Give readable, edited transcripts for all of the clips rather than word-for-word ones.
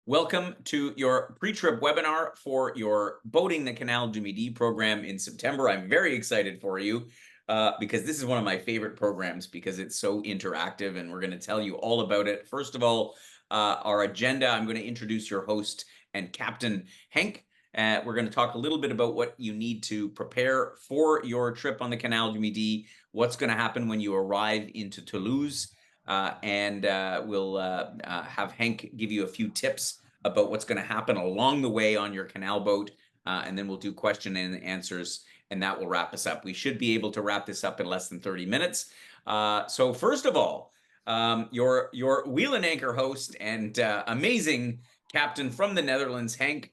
Welcome to your pre-trip webinar for your Boating the Canal du Midi program in September. I'm very excited for you because this is one of my favorite programs because it's so interactive and we're going to tell you all about it. First of all, our agenda, I'm going to introduce your host and captain, Henk. We're going to talk a little bit about what you need to prepare for your trip on the Canal du Midi, what's going to happen when you arrive into Toulouse, we'll have Henk give you a few tips about what's going to happen along the way on your canal boat, and then we'll do question and answers, and that will wrap us up. We should be able to wrap this up in less than 30 minutes. So first of all, your wheel and anchor host and amazing captain from the Netherlands, Henk,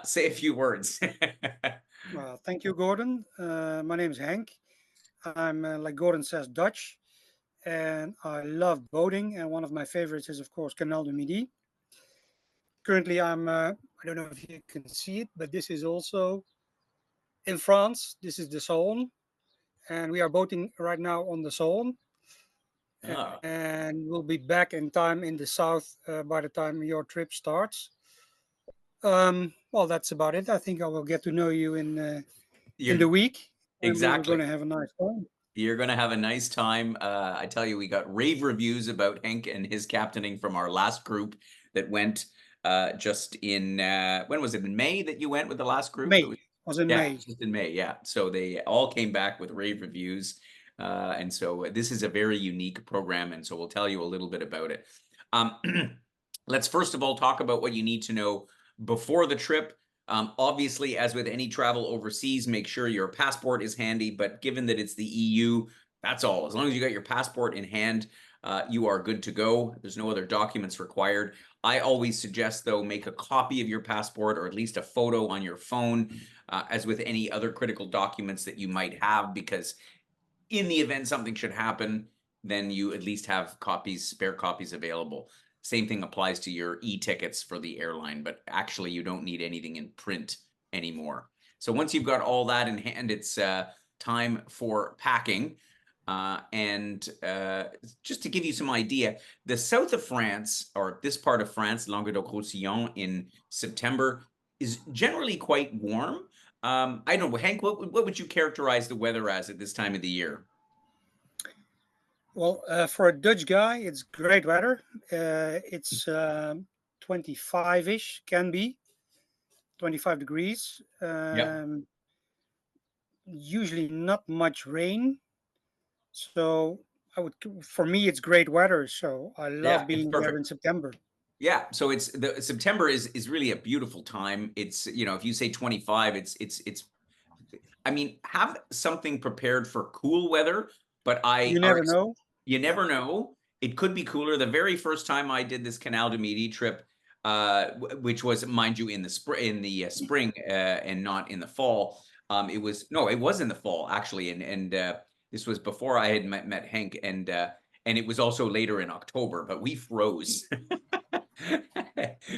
say a few words. Well, thank you, Gordon. My name is Henk. I'm, like Gordon says, Dutch, and I love boating. And one of my favorites is, of course, Canal du Midi. Currently, I don't know if you can see it, but this is also in France. This is the Saône, and we are boating right now on the Saône. Ah. And we'll be back in time in the south by the time your trip starts. Well, that's about it. I think I will get to know you in the You're week, and we were exactly. going to have a nice time. You're going to have a nice time. I tell you, we got rave reviews about Henk and his captaining from our last group that went just in, when was it, in May that you went with the last group? That May was, was in yeah, May. just in May. Yeah. So they all came back with rave reviews. And so this is a very unique program. And so we'll tell you a little bit about it. Um, let's first of all talk about what you need to know before the trip. Obviously, as with any travel overseas, make sure your passport is handy. But given that it's the EU, that's all. As long as you got your passport in hand, you are good to go. There's no other documents required. I always suggest, though, make a copy of your passport or at least a photo on your phone, as with any other critical documents that you might have, because in the event something should happen, then you at least have copies, spare copies available. Same thing applies to your e-tickets for the airline, but actually you don't need anything in print anymore. So once you've got all that in hand, it's time for packing. And just to give you some idea, the south of France, or this part of France, Languedoc-Roussillon, in September is generally quite warm. I don't know, Hank, what would you characterize the weather as at this time of the year? Well, for a Dutch guy, it's great weather. It's 25-ish, can be 25 degrees. Yep. Usually not much rain. So for me, it's great weather. So I Yeah, love it's being there perfect. in September. Yeah, so it's the September is really a beautiful time. It's, if you say 25, it's I mean, have something prepared for cool weather, but You never know. you Yeah. never know. It could be cooler. The very first time I did this Canal de Midi trip, which was, mind you, in the spring, and not in the fall. It was, no, it was in the fall actually, and this was before I had met Henk, and it was also later in October, but we froze.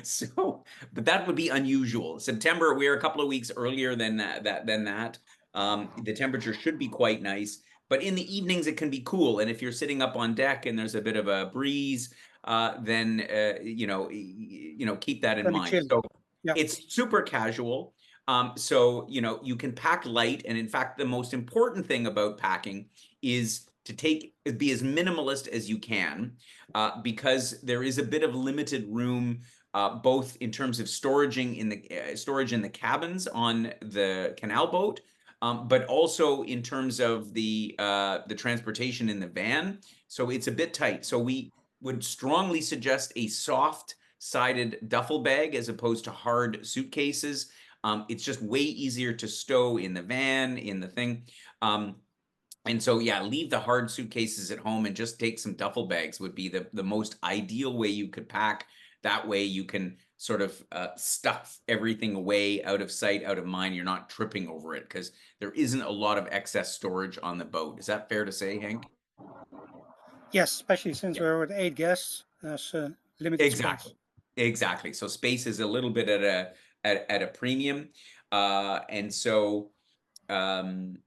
So, but that would be unusual. September, we are a couple of weeks earlier than that. The temperature should be quite nice, but in the evenings it can be cool. And if you're sitting up on deck and there's a bit of a breeze, then keep that in Can be mind. chilly. So Yeah. it's super casual. So you can pack light, and in fact, the most important thing about packing is to be as minimalist as you can, because there is a bit of limited room, both in terms of storage in the cabins on the canal boat, but also in terms of the transportation in the van. So it's a bit tight. So we would strongly suggest a soft sided duffel bag as opposed to hard suitcases. It's just way easier to stow in the van, in the thing. And so, yeah, leave the hard suitcases at home and just take some duffel bags would be the most ideal way you could pack. That way you can sort of stuff everything away, out of sight, out of mind. You're not tripping over it because there isn't a lot of excess storage on the boat. Is that fair to say, Hank? Yes, especially since Yeah, we're with 8 guests, there's limited exactly. space. Exactly. So space is a little bit at a premium. And so, um,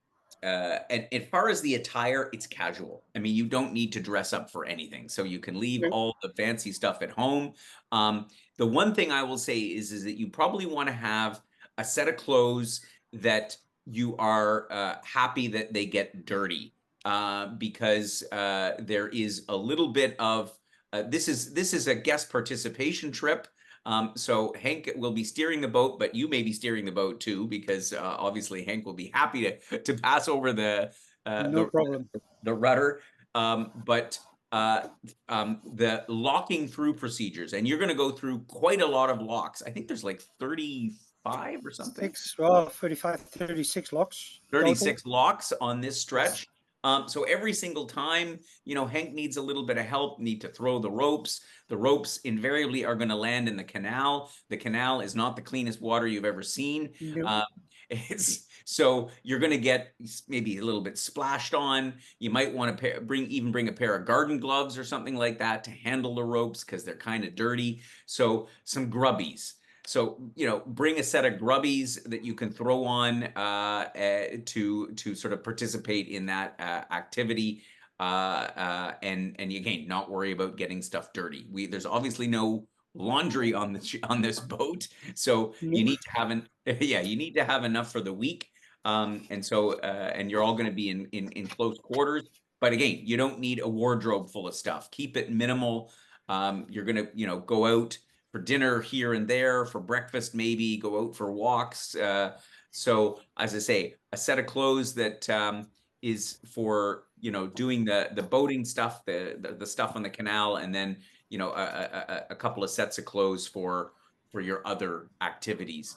and as far as the attire, it's casual. I mean, you don't need to dress up for anything, so you can leave No, all the fancy stuff at home. The one thing I will say is that you probably want to have a set of clothes that you are happy that they get dirty, because there is a little bit of this is a guest participation trip. So Henk will be steering the boat, but you may be steering the boat too, because obviously Henk will be happy to pass over uh, no the problem. the rudder. But the locking through procedures, and you're going to go through quite a lot of locks. I think there's like 35 or something. 35, 36 locks total. 36 locks on this stretch. So every single time, Henk needs a little bit of help, need to throw the ropes. The ropes invariably are going to land in the canal. The canal is not the cleanest water you've ever seen. No, Uh, so you're going to get maybe a little bit splashed on. You might want to bring a pair of garden gloves or something like that to handle the ropes because they're kind of dirty. So some grubbies. So, bring a set of grubbies that you can throw on to sort of participate in that activity. And again, not worry about getting stuff dirty. There's obviously no laundry on this boat, so you no, need to have yeah, you need to have enough for the week. And you're all going to be in close quarters. But again, you don't need a wardrobe full of stuff. Keep it minimal. You're going to, go out for dinner here and there, for breakfast, maybe go out for walks. So as I say, a set of clothes that is for, doing the boating stuff, the stuff on the canal, and then, a couple of sets of clothes for your other activities.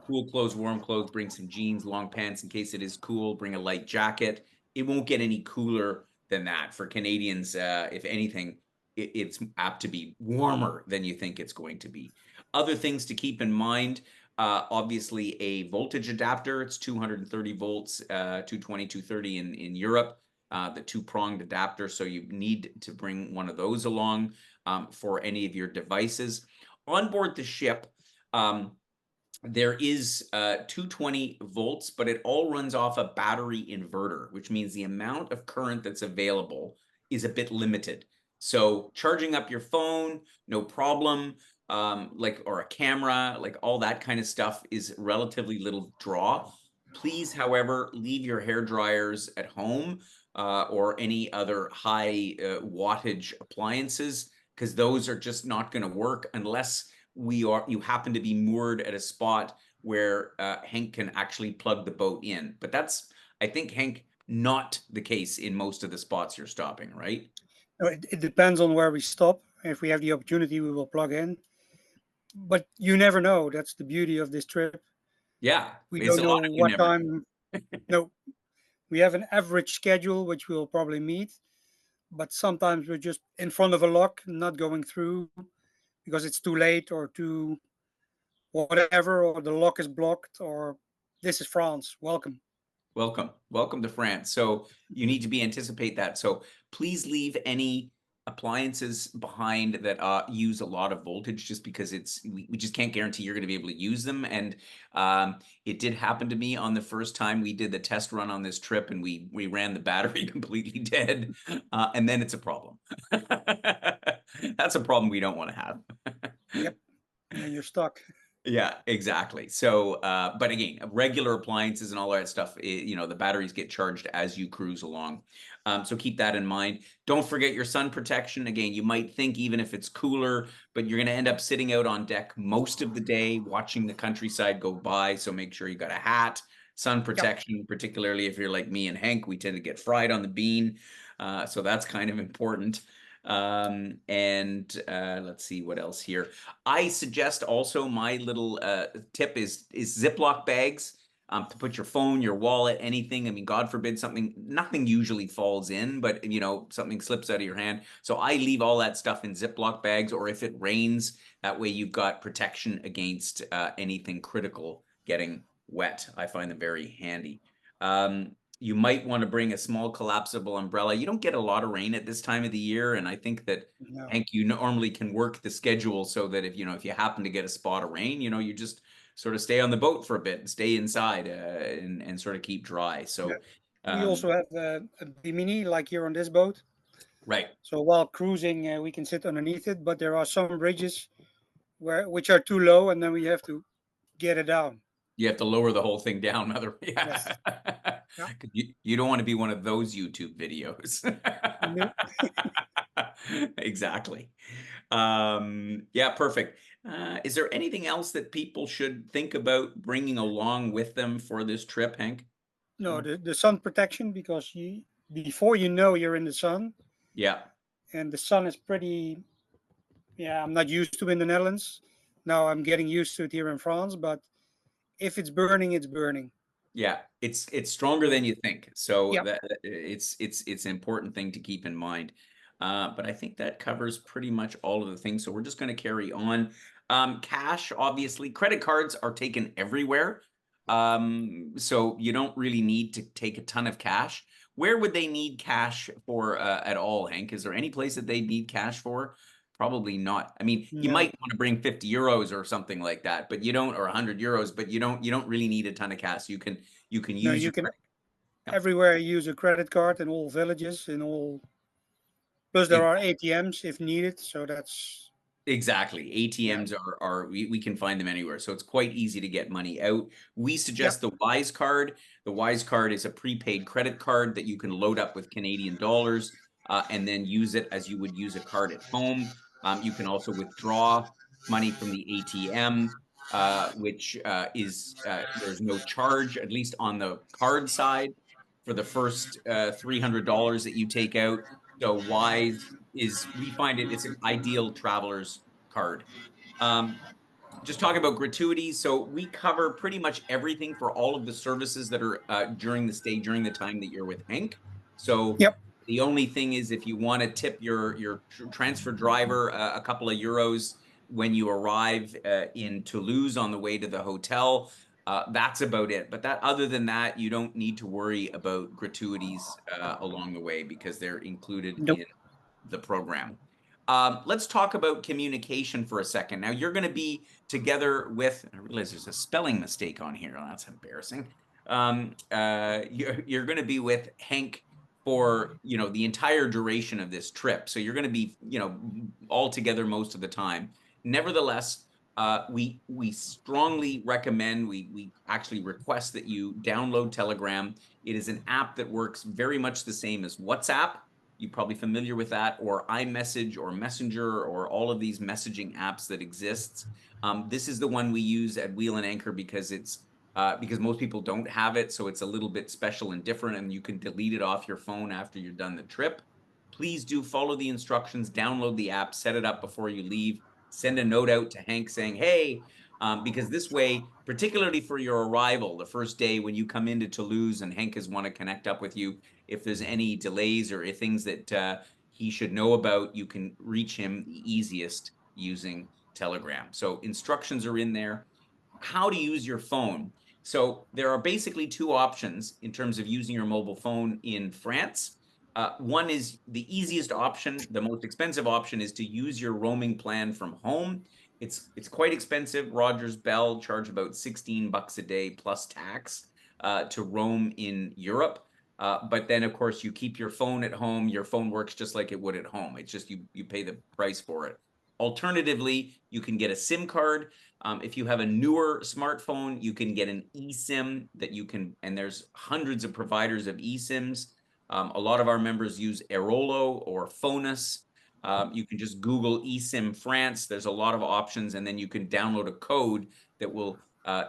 Cool clothes, warm clothes, bring some jeans, long pants in case it is cool, bring a light jacket. It won't get any cooler than that. For Canadians, if anything, it's apt to be warmer than you think it's going to be. Other things to keep in mind, obviously a voltage adapter. It's 230 volts, 220, 230 in Europe, the two-pronged adapter. So you need to bring one of those along for any of your devices. On board the ship, there is 220 volts, but it all runs off a battery inverter, which means the amount of current that's available is a bit limited. So charging up your phone, no problem, or a camera, like all that kind of stuff is relatively little draw. Please, however, leave your hair dryers at home or any other high wattage appliances, because those are just not going to work unless you happen to be moored at a spot where Henk can actually plug the boat in. But that's, I think, Henk, not the case in most of the spots you're stopping, right? no, it depends on where we stop. If we have the opportunity, we will plug in. But you never know. That's the beauty of this trip. Yeah, We it's don't a know lot of you what never. time. No, we have an average schedule, which we'll probably meet. But sometimes we're just in front of a lock, not going through because it's too late or too whatever, or the lock is blocked, or this is France. Welcome. Welcome to France. So you need to anticipate that. So please leave any appliances behind that use a lot of voltage, just because we just can't guarantee you're going to be able to use them. And it did happen to me on the first time we did the test run on this trip, and we ran the battery completely dead, and then it's a problem. That's a problem we don't want to have. Yep. And then you're stuck. Yeah, exactly. So, but again, regular appliances and all that stuff, the batteries get charged as you cruise along. So keep that in mind. Don't forget your sun protection. Again, you might think even if it's cooler, but you're going to end up sitting out on deck most of the day watching the countryside go by. So make sure you got a hat, sun Yep. protection, particularly if you're like me and Henk, we tend to get fried on the bean. So that's kind of important. And let's see what else here. I suggest also, my little tip is Ziploc bags, to put your phone, your wallet, anything. I mean, God forbid nothing usually falls in, but something slips out of your hand. So I leave all that stuff in Ziploc bags, or if it rains, that way you've got protection against anything critical getting wet. I find them very handy. You might want to bring a small collapsible umbrella. You don't get a lot of rain at this time of the year, and I think that, No. Hank, you normally can work the schedule so that if you happen to get a spot of rain, you just sort of stay on the boat for a bit and stay inside and sort of keep dry. Yeah. So, We also have a bimini like here on this boat. right. So while cruising, we can sit underneath it, but there are some bridges which are too low, and then we have to get it down. You have to lower the whole thing down. Yeah. Yes. Yeah. You don't want to be one of those YouTube videos. Nope. Exactly. Yeah, perfect. Is there anything else that people should think about bringing along with them for this trip, Hank? No, the sun protection, because before you know you're in the sun, Yeah. and the sun is pretty. Yeah, I'm not used to in the Netherlands. Now I'm getting used to it here in France, but if it's burning, it's burning. Yeah, it's stronger than you think. So Yeah. that it's an important thing to keep in mind. But I think that covers pretty much all of the things. So we're just going to carry on. Cash, obviously, credit cards are taken everywhere. So you don't really need to take a ton of cash. Where would they need cash for at all, Hank? Is there any place that they need cash for? Probably not. I mean, you No. might want to bring 50 euros or something like that, but you don't, or 100 euros, but you don't really need a ton of cash. You can No, use you your can credit. everywhere use a credit card in all villages, in all. Plus, Yeah. there are ATMs if needed, so that's Exactly. yeah, ATMs are we can find them anywhere. So it's quite easy to get money out. We yeah. suggest the Wise card. The Wise card is a prepaid credit card that you can load up with Canadian dollars and then use it as you would use a card at home. You can also withdraw money from the ATM, which is there's no charge, at least on the card side, for the first $300 that you take out. So Wise is we find it's an ideal traveler's card. Um, just talking about gratuities. So we cover pretty much everything for all of the services that are during the stay, during the time that you're with Henk. So Yep. the only thing is if you want to tip your transfer driver a couple of euros when you arrive in Toulouse on the way to the hotel, that's about it. But that other than that, you don't need to worry about gratuities along the way because they're included Nope. in the program. Let's talk about communication for a second. Now, you're going to be together with, I realize there's a spelling mistake on here. Oh, that's embarrassing. You're going to be with Henk for, the entire duration of this trip. So you're going to be, all together most of the time. Nevertheless, we strongly recommend, we actually request that you download Telegram. It is an app that works very much the same as WhatsApp. You're probably familiar with that, or iMessage or Messenger or all of these messaging apps that exist. This is the one we use at Wheel and Anchor because most people don't have it, so it's a little bit special and different, and you can delete it off your phone after you're done the trip. Please do follow the instructions, download the app, set it up before you leave, send a note out to Hank saying, hey, because this way, particularly for your arrival, the first day when you come into Toulouse and Hank is want to connect up with you, if there's any delays or things that he should know about, you can reach him the easiest using Telegram. So instructions are in there. How to use your phone. So there are basically two options in terms of using your mobile phone in France. One is the easiest option. The most expensive option is to use your roaming plan from home. It's quite expensive. Rogers Bell charge about 16 bucks a day plus tax to roam in Europe. But then, of course, you keep your phone at home. Your phone works just like it would at home. It's just you pay the price for it. Alternatively, you can get a SIM card. If you have a newer smartphone, you can get an eSIM that you can, and there's hundreds of providers of eSIMs. A lot of our members use Airolo or Fonus. You can just Google eSIM France. There's a lot of options, and then you can download a code that will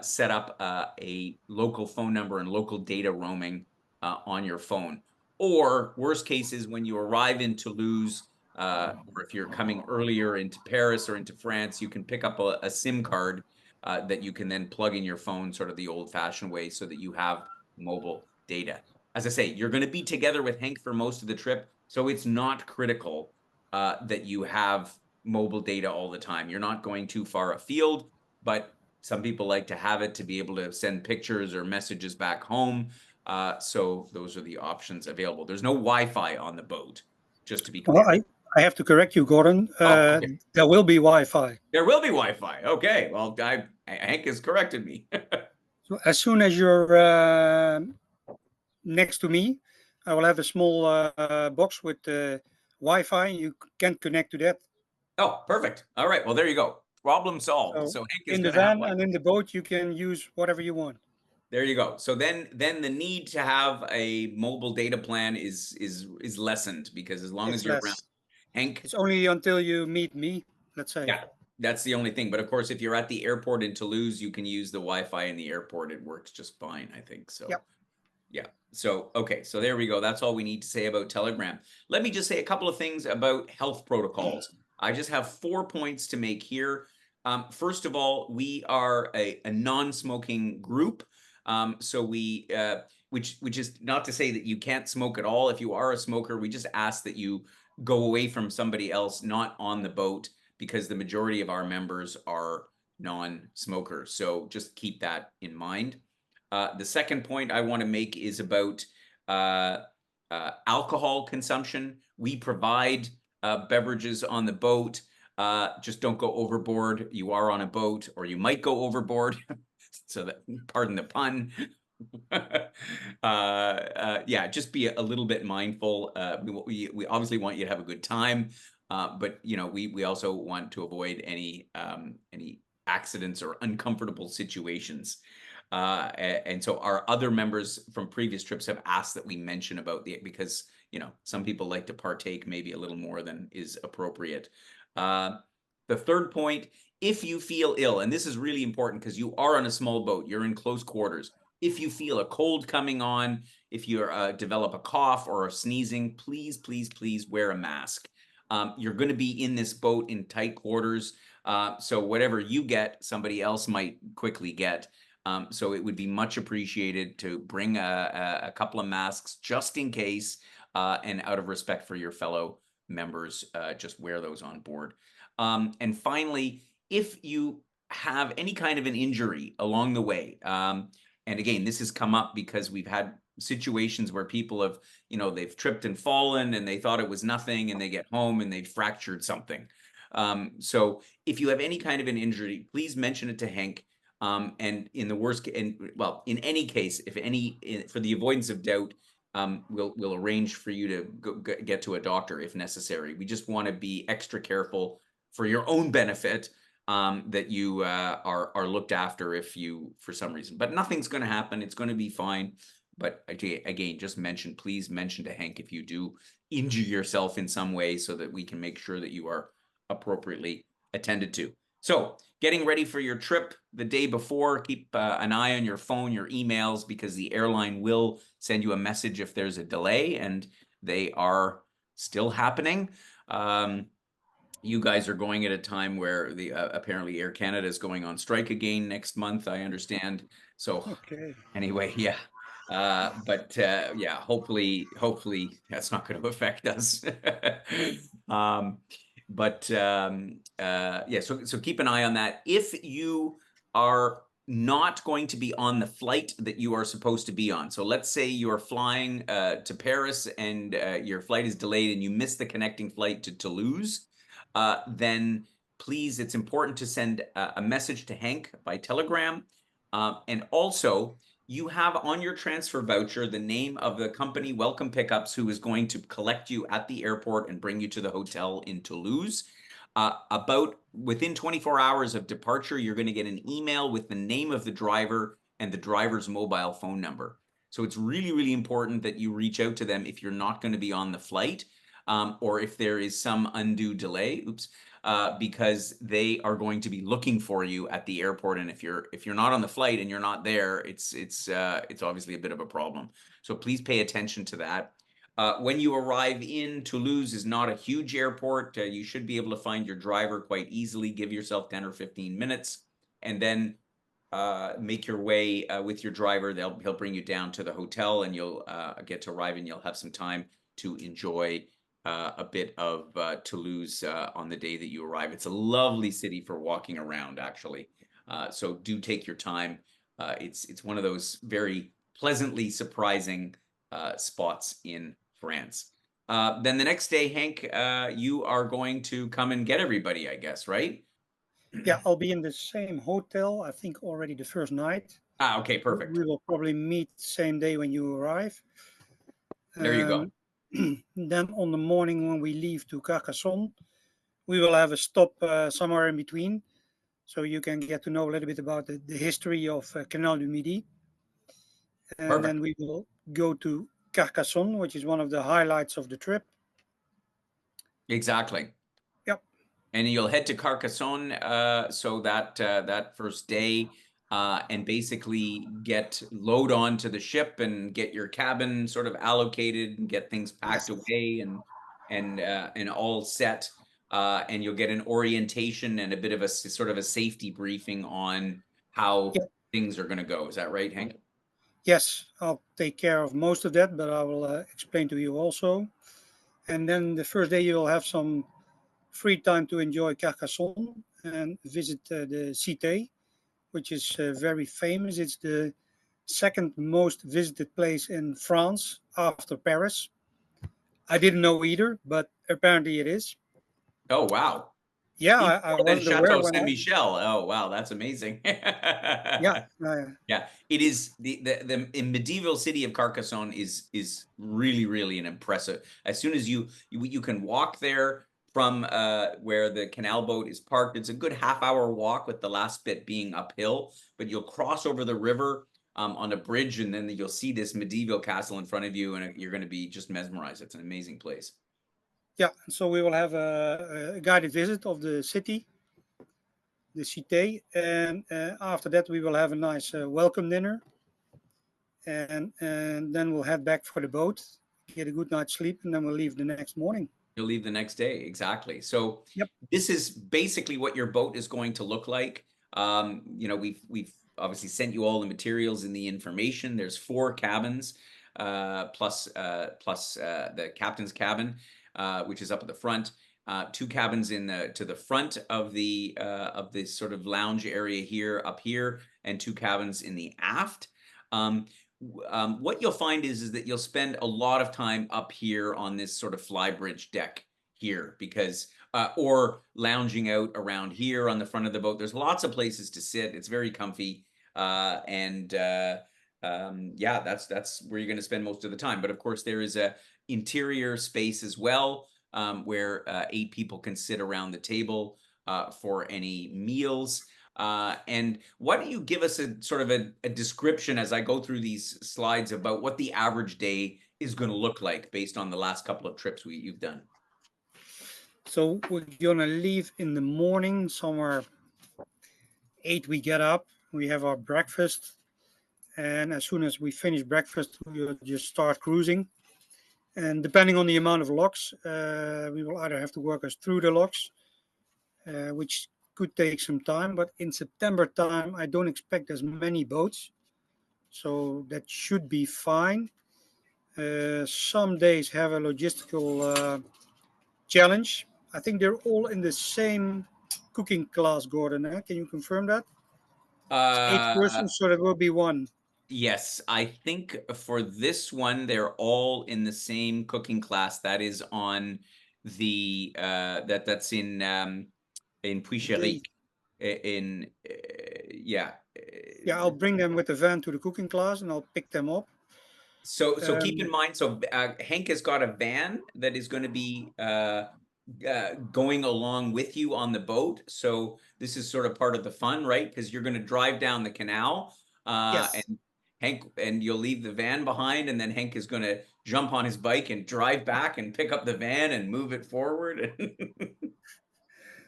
set up a local phone number and local data roaming on your phone. Or worst cases, when you arrive in Toulouse, or if you're coming earlier into Paris or into France, you can pick up a SIM card that you can then plug in your phone, sort of the old-fashioned way, so that you have mobile data. As I say, you're going to be together with Henk for most of the trip, so it's not critical that you have mobile data all the time. You're not going too far afield, but some people like to have it to be able to send pictures or messages back home. So those are the options available. There's no Wi-Fi on the boat, just to be Well, clear. I have to correct you, Gordon. Oh, okay. There will be Wi-Fi. There will be Wi-Fi. Okay. Well, Hank has corrected me. So as soon as you're next to me, I will have a small box with Wi-Fi. You can connect to that. Oh, perfect. All right. Well, there you go. Problem solved. So So Hank is in the going to have van Wi-Fi. and in the boat, you can use whatever you want. There you go. So then the need to have a mobile data plan is lessened because as long as It's you're around less. Hank, It's only until you meet me, let's say. yeah, that's the only thing. But of course, if you're at the airport in Toulouse, you can use the Wi-Fi in the airport. It works just fine, I think. So Yep. yeah. So, okay. So there we go. That's all we need to say about Telegram. Let me just say a couple of things about health protocols. I just have 4 points to make here. First of all, we are a non-smoking group. So which is not to say that you can't smoke at all. If you are a smoker, we just ask that you go away from somebody else, not on the boat, because the majority of our members are non-smokers. So just keep that in mind. The second point I want to make is about uh, alcohol consumption. We provide beverages on the boat. Just don't go overboard. You are on a boat, or you might go overboard. So that, pardon the pun. Yeah, just be a little bit mindful. We obviously want you to have a good time, but we also want to avoid any accidents or uncomfortable situations. And so our other members from previous trips have asked that we mention about because some people like to partake maybe a little more than is appropriate. Uh, the third point, if you feel ill, and this is really important because you are on a small boat, you're in close quarters. If you feel a cold coming on, if you develop a cough or a sneezing, please, please, please wear a mask. You're going to be in this boat in tight quarters. So whatever you get, somebody else might quickly get. So it would be much appreciated to bring a couple of masks just in case, and out of respect for your fellow members, just wear those on board. And finally, if you have any kind of an injury along the way, and again, this has come up because we've had situations where people have, they've tripped and fallen and they thought it was nothing and they get home and they've fractured something. So if you have any kind of an injury, please mention it to Henk. And in the worst, and well, in any case, for the avoidance of doubt, we'll arrange for you to get to a doctor if necessary. We just want to be extra careful for your own benefit, that you are looked after if you, for some reason. But nothing's going to happen. It's going to be fine. But again, just please mention to Henk if you do injure yourself in some way so that we can make sure that you are appropriately attended to. So getting ready for your trip the day before, keep an eye on your phone, your emails, because the airline will send you a message if there's a delay, and they are still happening. You guys are going at a time where the apparently Air Canada is going on strike again next month, I understand. So Okay. anyway, yeah. But yeah, hopefully that's not going to affect us. um, but yeah, so keep an eye on that. If you are not going to be on the flight that you are supposed to be on, so let's say you're flying to Paris and your flight is delayed and you miss the connecting flight to Toulouse, then please, it's important to send a message to Henk by Telegram. And also, you have on your transfer voucher the name of the company Welcome Pickups, who is going to collect you at the airport and bring you to the hotel in Toulouse. About within 24 hours of departure, you're going to get an email with the name of the driver and the driver's mobile phone number. So it's really, really important that you reach out to them if you're not going to be on the flight, or if there is some undue delay. Oops. Because they are going to be looking for you at the airport, and if you're not on the flight and you're not there, it's obviously a bit of a problem. So please pay attention to that. When you arrive in Toulouse, is not a huge airport. You should be able to find your driver quite easily. Give yourself 10 or 15 minutes, and then make your way with your driver. He'll bring you down to the hotel, and you'll get to arrive, and you'll have some time to enjoy a bit of Toulouse on the day that you arrive. It's a lovely city for walking around, actually. So do take your time. It's one of those very pleasantly surprising spots in France. Then the next day, Hank, you are going to come and get everybody, I guess, right? Yeah, I'll be in the same hotel, I think already the first night. Ah, okay, perfect. We will probably meet same day when you arrive. There you go. Um, then on the morning when we leave to Carcassonne, we will have a stop somewhere in between, so you can get to know a little bit about the history of Canal du Midi. And Perfect. then we will go to Carcassonne, which is one of the highlights of the trip. Exactly. Yep. And you'll head to Carcassonne, so that first day, and basically get load onto the ship and get your cabin sort of allocated and get things packed Yes. away and all set. And you'll get an orientation and a bit of a sort of a safety briefing on how Yep. things are going to go. Is that right, Hank? Yes, I'll take care of most of that, but I will explain to you also. And then the first day you will have some free time to enjoy Carcassonne and visit the Cité, which is very famous. It's the second most visited place in France after Paris. I didn't know either, but apparently it is. Oh, wow. Yeah, Even I more than wasn't aware Chateau when Saint I. Michel. Oh, wow, that's amazing. Yeah, Yeah, it is the in medieval city of Carcassonne is really really an impressive. As soon as you can walk there from where the canal boat is parked, it's a good half-hour walk with the last bit being uphill. But you'll cross over the river on a bridge, and then you'll see this medieval castle in front of you, and you're going to be just mesmerized. It's an amazing place. yeah. So we will have a guided visit of the city, the Cité, and after that we will have a nice welcome dinner, and then we'll head back for the boat, get a good night's sleep, and then we'll leave the next morning. You'll leave the next day. Exactly. So Yep. this is basically what your boat is going to look like. We've obviously sent you all the materials and the information. There's 4 cabins, plus the captain's cabin, which is up at the front. 2 cabins in the to the front of this sort of lounge area here up here, and 2 cabins in the aft. Um, what you'll find is that you'll spend a lot of time up here on this sort of flybridge deck here because or lounging out around here on the front of the boat. There's lots of places to sit. It's very comfy, and yeah, that's where you're going to spend most of the time. But of course, there is a interior space as well, where 8 people can sit around the table for any meals. And why don't you give us a sort of a description as I go through these slides about what the average day is going to look like based on the last couple of trips you've done? So we're gonna leave in the morning somewhere 8. We get up, we have our breakfast, and as soon as we finish breakfast, we will just start cruising. And depending on the amount of locks, we will either have to work us through the locks, which could take some time. But in September time, I don't expect as many boats, so that should be fine. Some days have a logistical challenge. I think they're all in the same cooking class, Gordon. Can you confirm that? It's 8 persons, so that will be one. Yes, I think for this one, they're all in the same cooking class. That is on the that's in The Puicheric in yeah. Yeah, I'll bring them with the van to the cooking class, and I'll pick them up. So keep in Um, mind, so Henk has got a van that is going to be going along with you on the boat. So this is sort of part of the fun, right? Because you're going to drive down the canal, yes. and Henk and you'll leave the van behind, and then Henk is going to jump on his bike and drive back and pick up the van and move it forward.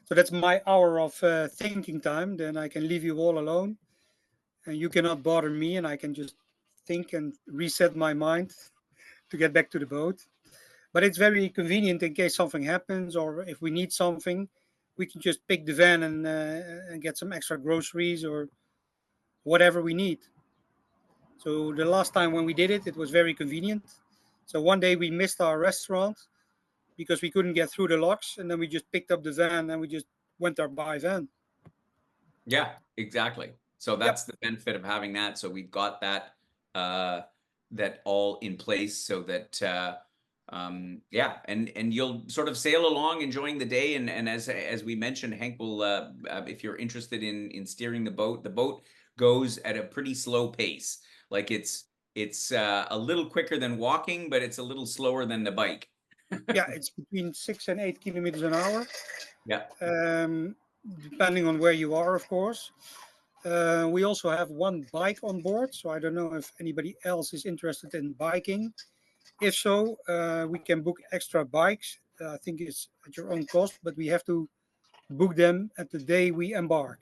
So that's my hour of thinking time. Then I can leave you all alone, and you cannot bother me, and I can just think and reset my mind to get back to the boat. But it's very convenient in case something happens, or if we need something, we can just pick the van and get some extra groceries or whatever we need. So the last time when we did it, it was very convenient. So one day we missed our restaurant because we couldn't get through the locks, and then we just picked up the van and we just went there by van. Yeah, exactly. So Yep. that's the benefit of having that. So we've got that uh that all in place so that Yeah, and you'll sort of sail along enjoying the day, and as we mentioned, Hank will if you're interested in steering the boat goes at a pretty slow pace. Like it's a little quicker than walking, but it's a little slower than the bike. Yeah, it's between 6 and 8 kilometers an hour, Yeah, um, depending on where you are, of course. We also have one bike on board, so I don't know if anybody else is interested in biking. If so, we can book extra bikes. I think it's at your own cost, but we have to book them at the day we embark.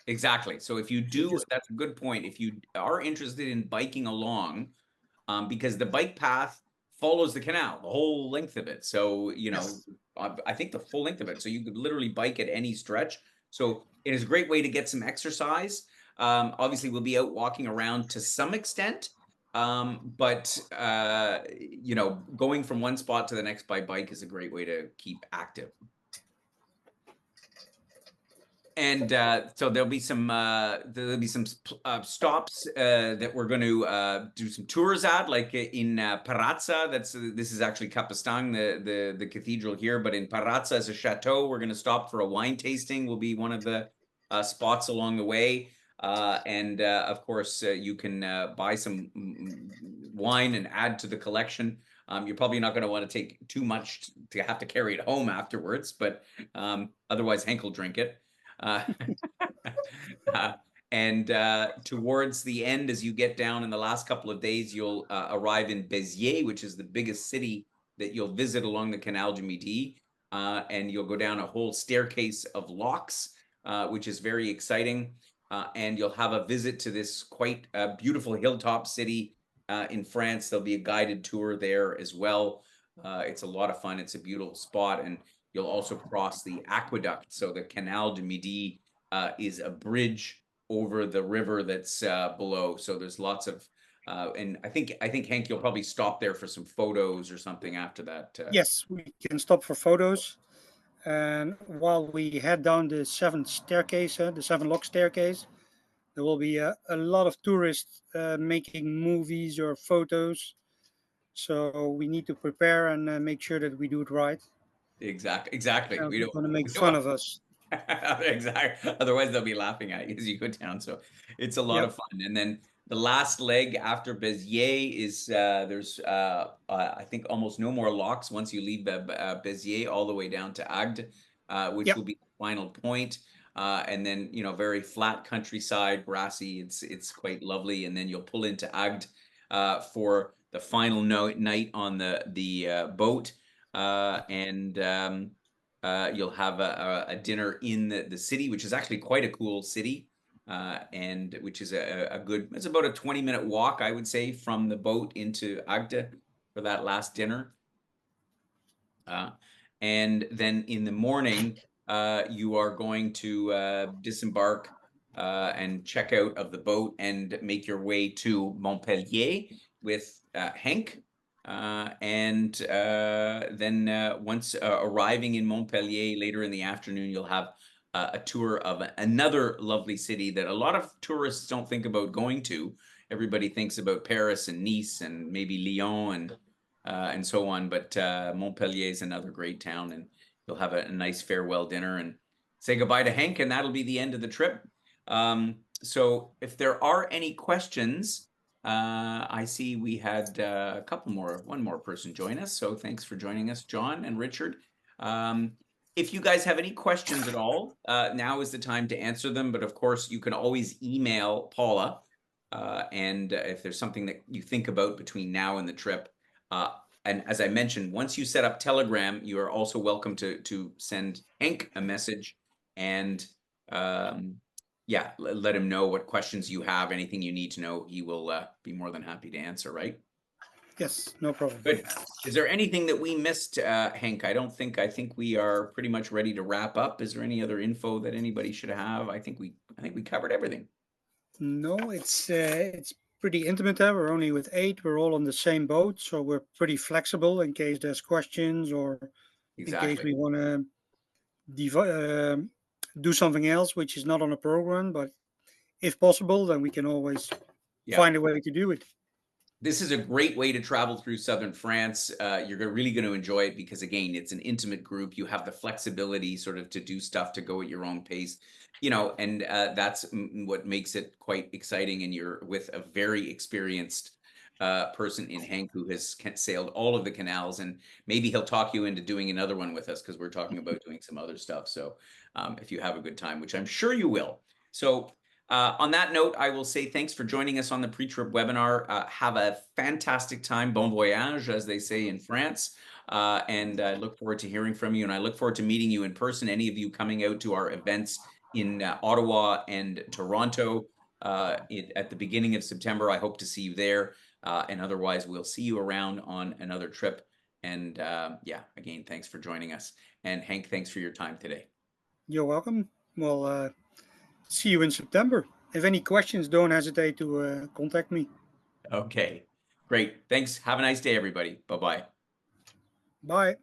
exactly. So if you So do, just that's a good point. If you are interested in biking along, because the bike path follows the canal, the whole length of it. So, yes, I think the full length of it. So you could literally bike at any stretch. So it is a great way to get some exercise. Obviously, we'll be out walking around to some extent. But going from one spot to the next by bike is a great way to keep active. And so there'll be some stops that we're going to do some tours at, like in Parazza. This is actually Capistang, the cathedral here, but in Parazza is a chateau. We're going to stop for a wine tasting. Will be one of the spots along the way. And of course, you can buy some wine and add to the collection. You're probably not going to want to take too much to have to carry it home afterwards, but otherwise Hank will drink it. Uh, uh, and towards the end, as you get down in the last couple of days, you'll arrive in Béziers, which is the biggest city that you'll visit along the Canal du Midi. And you'll go down a whole staircase of locks, which is very exciting. And you'll have a visit to this quite beautiful hilltop city in France. There'll be a guided tour there as well. It's a lot of fun. It's a beautiful spot. And you'll also cross the aqueduct. So the Canal du Midi is a bridge over the river that's below. So there's lots of, and I think Hank, you'll probably stop there for some photos or something after that. yes, we can stop for photos. And while we head down the seventh staircase, the seven lock staircase, there will be a lot of tourists making movies or photos. So we need to prepare and make sure that we do it right. Exactly. We They're don't. going to make We don't fun want of us. exactly. Otherwise, they'll be laughing at you as you go down. So it's a lot Yep. of fun. And then the last leg after Béziers is there's I think almost no more locks once you leave Béziers all the way down to Agde, which Yep. will be the final point. And then very flat countryside, grassy. It's quite lovely. And then you'll pull into Agde for the final night on the boat, and you'll have a dinner in the city, which is actually quite a cool city, and which is a good. It's about a 20-minute walk, I would say, from the boat into Agde for that last dinner. Uh, and then in the morning, you are going to disembark and check out of the boat and make your way to Montpellier with Henk. And then once arriving in Montpellier later in the afternoon, you'll have a tour of another lovely city that a lot of tourists don't think about going to. Everybody thinks about Paris and Nice and maybe Lyon and so on. But Montpellier is another great town, and you'll have a nice farewell dinner and say goodbye to Hank, and that'll be the end of the trip. So if there are any questions, I see we had one more person join us. So thanks for joining us, John and Richard. If you guys have any questions at all, now is the time to answer them. But of course, you can always email Paula. And if there's something that you think about between now and the trip, uh, and as I mentioned, once you set up Telegram, you are also welcome to send Henk a message and um, yeah, let him know what questions you have, anything you need to know. He will be more than happy to answer, right? Yes, no problem. Good. Is there anything that we missed, Henk? I think we are pretty much ready to wrap up. Is there any other info that anybody should have? I think we covered everything. No, it's pretty intimate. We're only with eight. We're all on the same boat, so we're pretty flexible in case there's questions or in case Exactly. we want to do something else which is not on a program. But if possible, then we can always Yeah. find a way to do it. This is a great way to travel through southern France. You're really going to enjoy it because, again, it's an intimate group. You have the flexibility, sort of, to do stuff to go at your own pace, and that's what makes it quite exciting. And you're with a very experienced person in Henk who has sailed all of the canals, and maybe he'll talk you into doing another one with us because we're talking about doing some other stuff. So, if you have a good time, which I'm sure you will. So, on that note, I will say thanks for joining us on the pre-trip webinar. Have a fantastic time, bon voyage, as they say in France. And I look forward to hearing from you, and I look forward to meeting you in person. Any of you coming out to our events in Ottawa and Toronto at the beginning of September, I hope to see you there. And otherwise, we'll see you around on another trip. And yeah, again, thanks for joining us. And Henk, thanks for your time today. You're welcome. Well, see you in September. If any questions, don't hesitate to contact me. Okay, great. Thanks. Have a nice day, everybody. Bye-bye. Bye.